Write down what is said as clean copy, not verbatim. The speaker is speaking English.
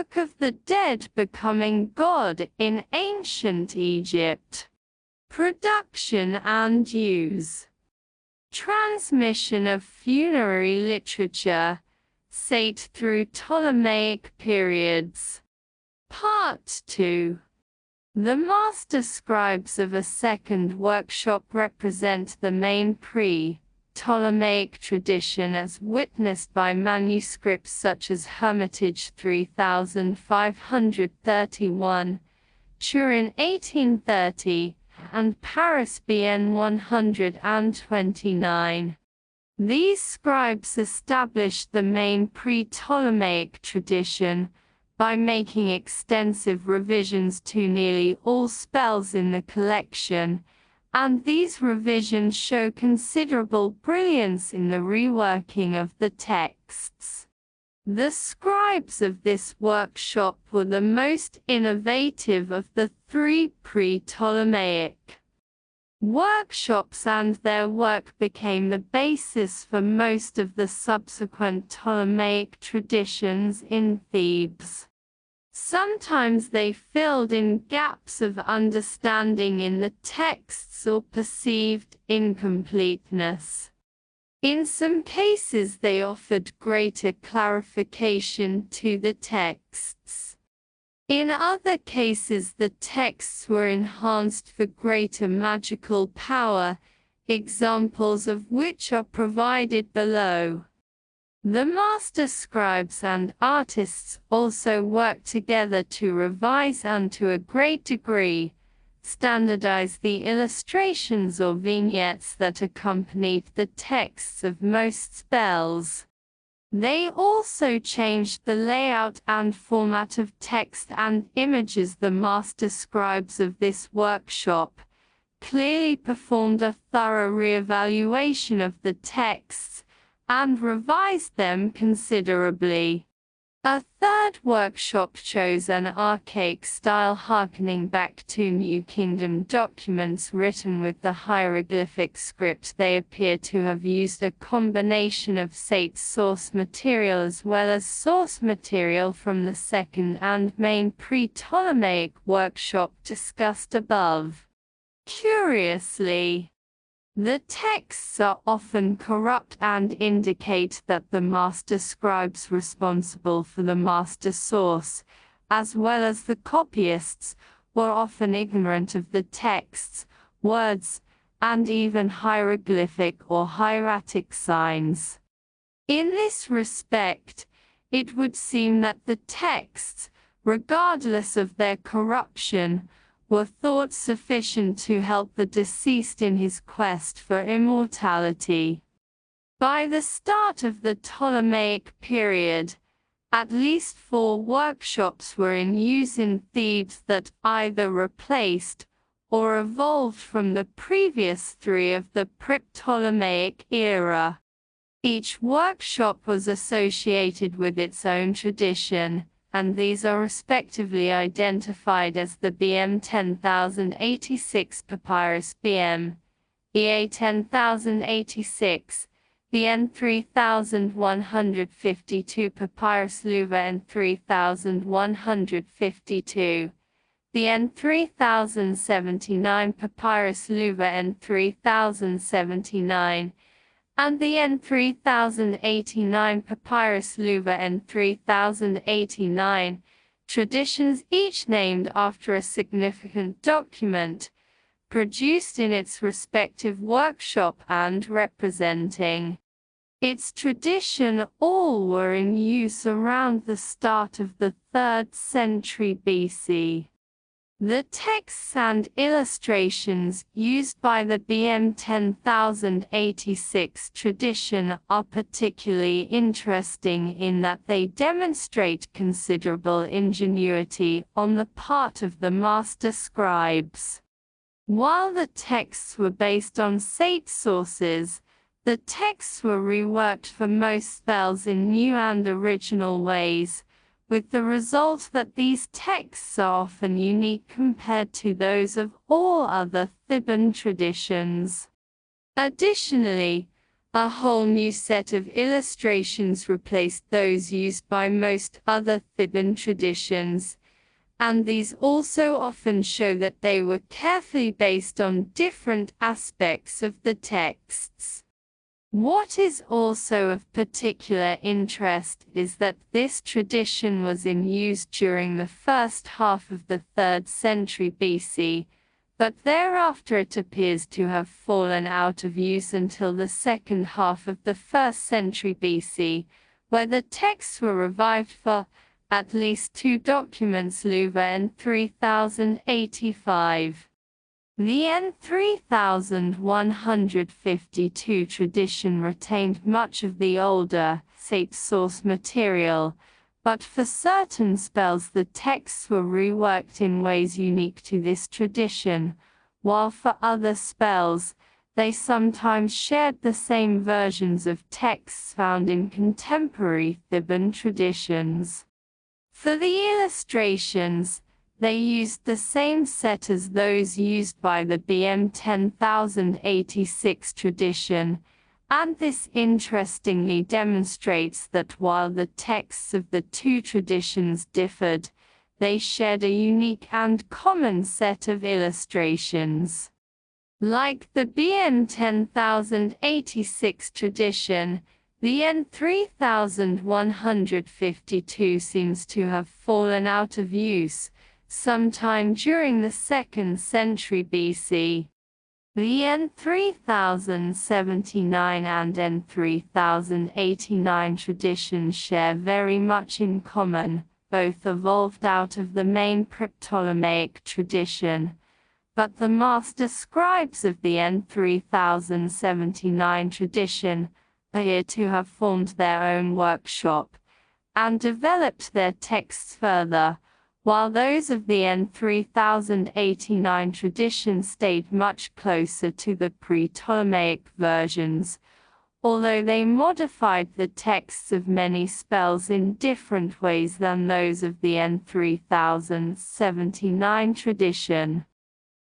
Book of the Dead becoming God in ancient Egypt. Production and use. Transmission of funerary literature, SAITE through Ptolemaic periods. Part 2. The master scribes of a second workshop represent the main pre-Ptolemaic tradition as witnessed by manuscripts such as Hermitage 3531, Turin 1830, and Paris BN 129. These scribes established the main pre-Ptolemaic tradition by making extensive revisions to nearly all spells in the collection, and these revisions show considerable brilliance in the reworking of the texts. The scribes of this workshop were the most innovative of the three pre-Ptolemaic workshops, and their work became the basis for most of the subsequent Ptolemaic traditions in Thebes. Sometimes they filled in gaps of understanding in the texts or perceived incompleteness. In some cases they offered greater clarification to the texts. In other cases the texts were enhanced for greater magical power, examples of which are provided below. The master scribes and artists also worked together to revise and to a great degree standardize the illustrations or vignettes that accompanied the texts of most spells. They also changed the layout and format of text and images. The master scribes of this workshop clearly performed a thorough re-evaluation of the texts and revised them considerably. A third workshop chose an archaic style harkening back to New Kingdom documents written with the hieroglyphic script. They appear to have used a combination of SAITE source material as well as source material from the second and main pre-Ptolemaic workshop discussed above. Curiously, the texts are often corrupt and indicate that the master scribes responsible for the master source, as well as the copyists, were often ignorant of the texts, words, and even hieroglyphic or hieratic signs. In this respect, it would seem that the texts, regardless of their corruption, were thought sufficient to help the deceased in his quest for immortality. By the start of the Ptolemaic period, at least 4 workshops were in use in Thebes that either replaced or evolved from the previous 3 of the pre-Ptolemaic era. Each workshop was associated with its own tradition, and these are respectively identified as the BM 10086 Papyrus BM, EA 10086, the N 3152 Papyrus Louva N 3152, the N 3079 Papyrus Louva N 3079, and the N 3089 Papyrus Louva N 3089, traditions each named after a significant document, produced in its respective workshop and representing its tradition. All were in use around the start of the 3rd century BC. The texts and illustrations used by the BM 10086 tradition are particularly interesting in that they demonstrate considerable ingenuity on the part of the master scribes. While the texts were based on SAITE sources, the texts were reworked for most spells in new and original ways, with the result that these texts are often unique compared to those of all other Theban traditions. Additionally, A whole new set of illustrations replaced those used by most other Theban traditions, and these also often show that they were carefully based on different aspects of the texts. What is also of particular interest is that this tradition was in use during the first half of the 3rd century BC, but thereafter it appears to have fallen out of use until the second half of the 1st century BC, where the texts were revived for at least 2 documents, Louva N 3085. The N 3152 tradition retained much of the older SAITE source material, but for certain spells the texts were reworked in ways unique to this tradition, while for other spells, they sometimes shared the same versions of texts found in contemporary Theban traditions. For the illustrations, they used the same set as those used by the BM 10086 tradition, and this interestingly demonstrates that while the texts of the two traditions differed, they shared a unique and common set of illustrations. Like the BN 10086 tradition, the N 3152 seems to have fallen out of use sometime during the 2nd century BC. The N 3079 and N 3089 traditions share very much in common, both evolved out of the main Ptolemaic tradition, but the master scribes of the N 3079 tradition appear to have formed their own workshop and developed their texts further, while those of the N 3089 tradition stayed much closer to the pre-Ptolemaic versions, although they modified the texts of many spells in different ways than those of the N 3079 tradition.